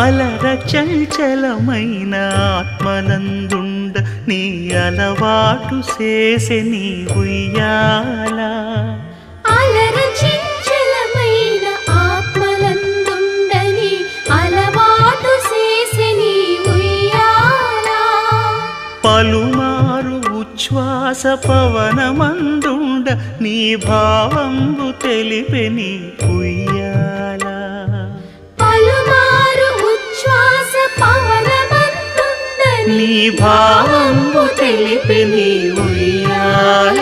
అలర చంచలమైన ఆత్మనందుండ నీ అలవాటు చేసే నీ ఉయ్యాల. అలర చంచలమైన ఆత్మనందుండ నీ అలవాటు చేసే నీ ఉయ్యాల. పలుమారు ఉచ్ఛ్వాస పవనమందుండ నీ భావంబు తెలిపే నీ ఉయ్యాల. పలుమారు ఉచ్ఛ్వాస పవనమందుండ నీ భావంబు తెలిపే నీ ఉయ్యాల.